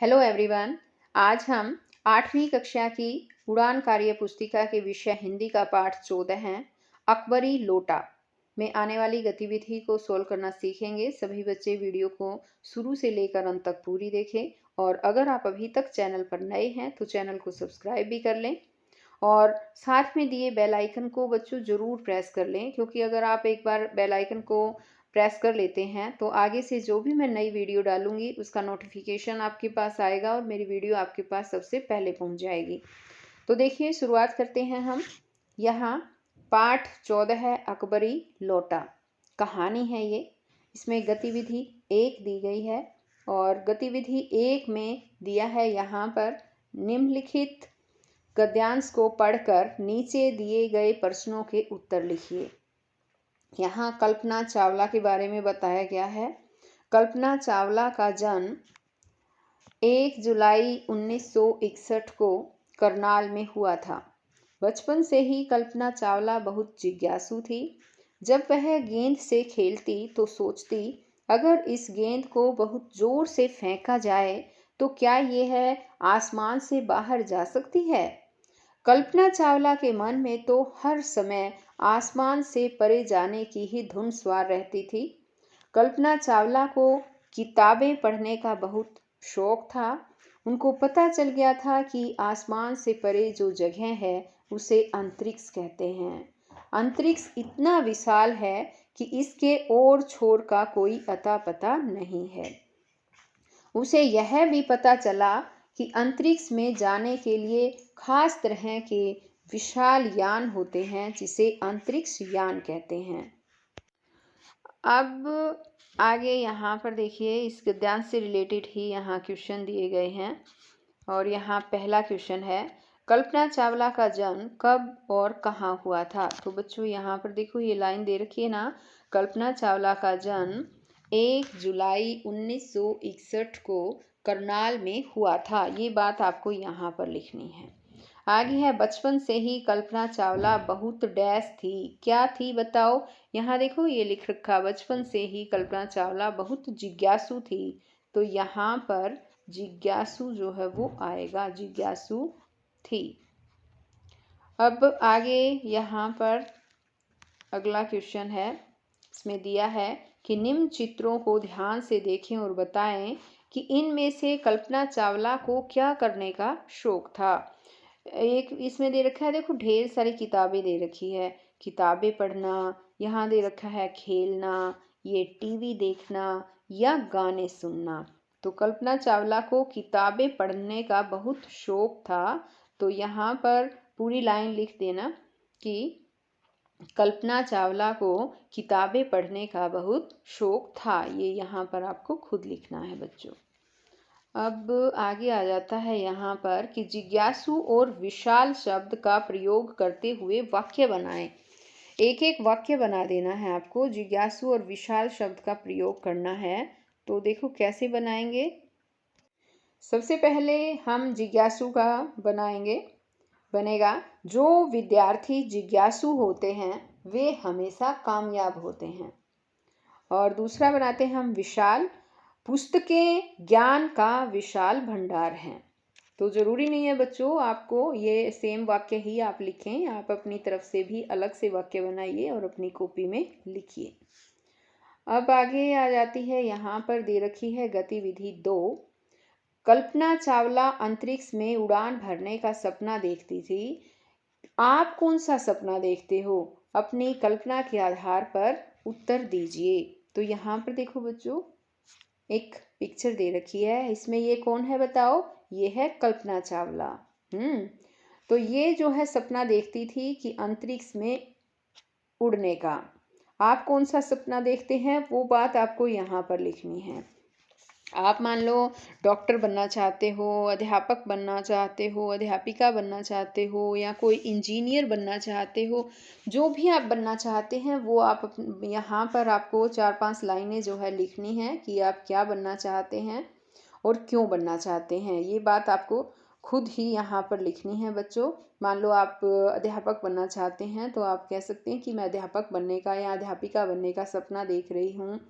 Hello everyone. आज हम 8वीं कक्षा की उड़ान कार्य पुस्तिका के विषय हिंदी का पाठ 14 है अकबरी लोटा में आने वाली गतिविधि को सोल्व करना सीखेंगे। सभी बच्चे वीडियो को शुरू से लेकर अंत तक पूरी देखें और अगर आप अभी तक चैनल पर नए हैं तो चैनल को सब्सक्राइब भी कर लें और साथ में दिए बेल आइकन को बच्चों ज़रूर प्रेस कर लें, क्योंकि अगर आप एक बार बेल आइकन को प्रेस कर लेते हैं तो आगे से जो भी मैं नई वीडियो डालूंगी उसका नोटिफिकेशन आपके पास आएगा और मेरी वीडियो आपके पास सबसे पहले पहुंच जाएगी। तो देखिए, शुरुआत करते हैं हम। यहाँ पाठ 14 है अकबरी लोटा, कहानी है ये। इसमें गतिविधि 1 दी गई है और गतिविधि 1 में दिया है यहाँ पर निम्नलिखित गद्यांश को पढ़कर नीचे दिए गए प्रश्नों के उत्तर लिखिए। यहाँ कल्पना चावला के बारे में बताया गया है। कल्पना चावला का जन्म 1 जुलाई 1961 को करनाल में हुआ था। बचपन से ही कल्पना चावला बहुत जिज्ञासु थी। जब वह गेंद से खेलती तो सोचती, अगर इस गेंद को बहुत जोर से फेंका जाए तो क्या यह आसमान से बाहर जा सकती है। कल्पना चावला के मन में तो हर समय आसमान से परे जाने की ही धुन सवार रहती थी। कल्पना चावला को किताबें पढ़ने का बहुत शौक था। उनको पता चल गया था कि आसमान से परे जो जगह है उसे अंतरिक्ष कहते हैं। अंतरिक्ष इतना विशाल है कि इसके और छोर का कोई अता पता नहीं है। उसे यह भी पता चला कि अंतरिक्ष में जाने के लिए खास तरह के विशाल यान होते हैं जिसे अंतरिक्ष यान कहते हैं। अब आगे यहाँ पर देखिए, इस गद्यांश से रिलेटेड ही यहाँ क्वेश्चन दिए गए हैं और यहाँ पहला क्वेश्चन है, कल्पना चावला का जन्म कब और कहाँ हुआ था। तो बच्चों यहाँ पर देखो, ये लाइन दे रखी है ना, कल्पना चावला का जन्म 1 जुलाई 1961 को करनाल में हुआ था। ये बात आपको यहाँ पर लिखनी है। आगे है, बचपन से ही कल्पना चावला बहुत डैश थी। क्या थी बताओ। यहाँ देखो, ये लिख रखा, बचपन से ही कल्पना चावला बहुत जिज्ञासु थी। तो यहाँ पर जिज्ञासु जो है वो आएगा, जिज्ञासु थी। अब आगे यहाँ पर अगला क्वेश्चन है। इसमें दिया है कि निम्न चित्रों को ध्यान से देखें और बताएं कि इनमें से कल्पना चावला को क्या करने का शौक था। एक इसमें दे रखा है, देखो ढेर सारी किताबें दे रखी है। किताबें पढ़ना, यहाँ दे रखा है खेलना, ये टीवी देखना या गाने सुनना। तो कल्पना चावला को किताबें पढ़ने का बहुत शौक था। तो यहाँ पर पूरी लाइन लिख देना कि कल्पना चावला को किताबें पढ़ने का बहुत शौक था। ये यहाँ पर आपको खुद लिखना है बच्चों। अब आगे आ जाता है यहाँ पर कि जिज्ञासु और विशाल शब्द का प्रयोग करते हुए वाक्य बनाएं। एक एक वाक्य बना देना है आपको। जिज्ञासु और विशाल शब्द का प्रयोग करना है। तो देखो कैसे बनाएंगे। सबसे पहले हम जिज्ञासु का बनेगा, जो विद्यार्थी जिज्ञासु होते हैं वे हमेशा कामयाब होते हैं। और दूसरा बनाते हैं हम विशाल, पुस्तकें ज्ञान का विशाल भंडार हैं। तो ज़रूरी नहीं है बच्चों आपको ये सेम वाक्य ही आप लिखें, आप अपनी तरफ से भी अलग से वाक्य बनाइए और अपनी कॉपी में लिखिए। अब आगे आ जाती है, यहाँ पर दे रखी है गतिविधि 2। कल्पना चावला अंतरिक्ष में उड़ान भरने का सपना देखती थी। आप कौन सा सपना देखते हो? अपनी कल्पना के आधार पर उत्तर दीजिए। तो यहाँ पर देखो बच्चों, एक पिक्चर दे रखी है। इसमें ये कौन है बताओ? ये है कल्पना चावला। तो ये जो है सपना देखती थी कि अंतरिक्ष में उड़ने का। आप कौन सा सपना देखते हैं वो बात आपको यहाँ पर लिखनी है। आप मान लो डॉक्टर बनना चाहते हो, अध्यापक बनना चाहते हो, अध्यापिका बनना चाहते हो या कोई इंजीनियर बनना चाहते हो। जो भी आप बनना चाहते हैं वो आप यहाँ पर आपको 4-5 लाइनें जो है लिखनी है कि आप क्या बनना चाहते हैं और क्यों बनना चाहते हैं। ये बात आपको खुद ही यहाँ पर लिखनी है बच्चों। मान लो आप अध्यापक बनना चाहते हैं तो आप कह सकते हैं कि मैं अध्यापक बनने का या अध्यापिका बनने का सपना देख रही हूँ।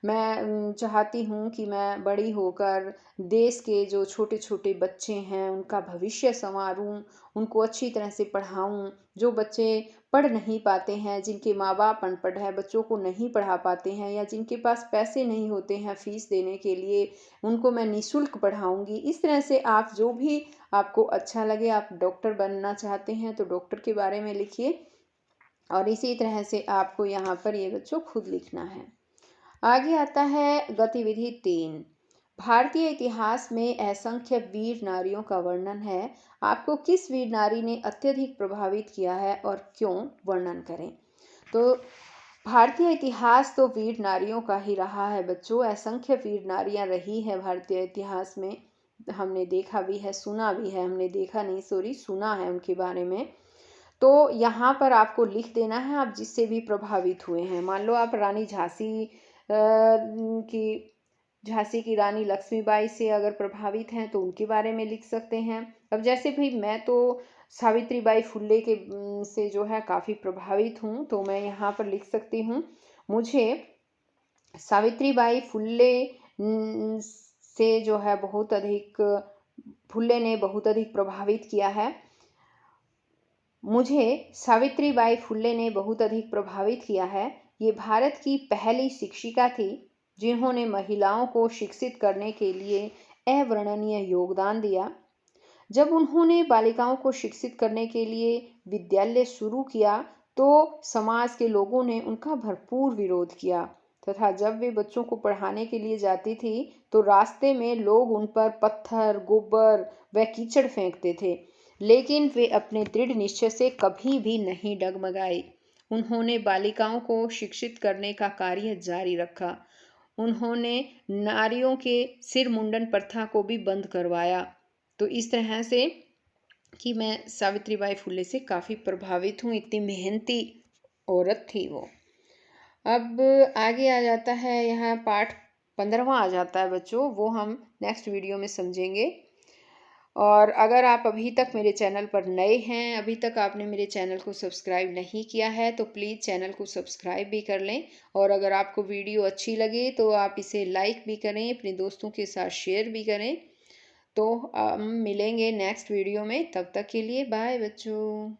मैं चाहती हूँ कि मैं बड़ी होकर देश के जो छोटे छोटे बच्चे हैं उनका भविष्य संवारूँ, उनको अच्छी तरह से पढ़ाऊँ। जो बच्चे पढ़ नहीं पाते हैं, जिनके माँ बाप अनपढ़ है, बच्चों को नहीं पढ़ा पाते हैं, या जिनके पास पैसे नहीं होते हैं फीस देने के लिए, उनको मैं निःशुल्क पढ़ाऊँगी। इस तरह से आप जो भी आपको अच्छा लगे, आप डॉक्टर बनना चाहते हैं तो डॉक्टर के बारे में लिखिए, और इसी तरह से आपको यहाँ पर ये बच्चों खुद लिखना है। आगे आता है गतिविधि 3। भारतीय इतिहास में असंख्य वीर नारियों का वर्णन है। आपको किस वीर नारी ने अत्यधिक प्रभावित किया है और क्यों, वर्णन करें। तो भारतीय इतिहास तो वीर नारियों का ही रहा है बच्चों। असंख्य वीर नारियां रही है भारतीय इतिहास में, हमने देखा भी है, सुना भी है। हमने देखा नहीं, सॉरी, सुना है उनके बारे में। तो यहाँ पर आपको लिख देना है आप जिससे भी प्रभावित हुए हैं। मान लो आप रानी झांसी की रानी लक्ष्मीबाई से अगर प्रभावित हैं तो उनके बारे में लिख सकते हैं। अब जैसे भाई मैं तो सावित्रीबाई फुल्ले के से जो है काफ़ी प्रभावित हूँ, तो मैं यहाँ पर लिख सकती हूँ, मुझे सावित्रीबाई फुल्ले से जो है फुल्ले ने बहुत अधिक प्रभावित किया है। मुझे सावित्रीबाई फुल्ले ने बहुत अधिक प्रभावित किया है। ये भारत की पहली शिक्षिका थी जिन्होंने महिलाओं को शिक्षित करने के लिए अवर्णनीय योगदान दिया। जब उन्होंने बालिकाओं को शिक्षित करने के लिए विद्यालय शुरू किया तो समाज के लोगों ने उनका भरपूर विरोध किया, तथा जब वे बच्चों को पढ़ाने के लिए जाती थी तो रास्ते में लोग उन पर पत्थर, गोबर व कीचड़ फेंकते थे, लेकिन वे अपने दृढ़ निश्चय से कभी भी नहीं डगमगाई। उन्होंने बालिकाओं को शिक्षित करने का कार्य जारी रखा। उन्होंने नारियों के सिर मुंडन प्रथा को भी बंद करवाया। तो इस तरह से कि मैं सावित्रीबाई फुले से काफ़ी प्रभावित हूँ, इतनी मेहनती औरत थी वो। अब आगे आ जाता है, यहाँ पाठ 15वां आ जाता है बच्चों, वो हम नेक्स्ट वीडियो में समझेंगे। और अगर आप अभी तक मेरे चैनल पर नए हैं, अभी तक आपने मेरे चैनल को सब्सक्राइब नहीं किया है, तो प्लीज़ चैनल को सब्सक्राइब भी कर लें। और अगर आपको वीडियो अच्छी लगे तो आप इसे लाइक भी करें, अपने दोस्तों के साथ शेयर भी करें। तो हम मिलेंगे नेक्स्ट वीडियो में, तब तक के लिए बाय बच्चों।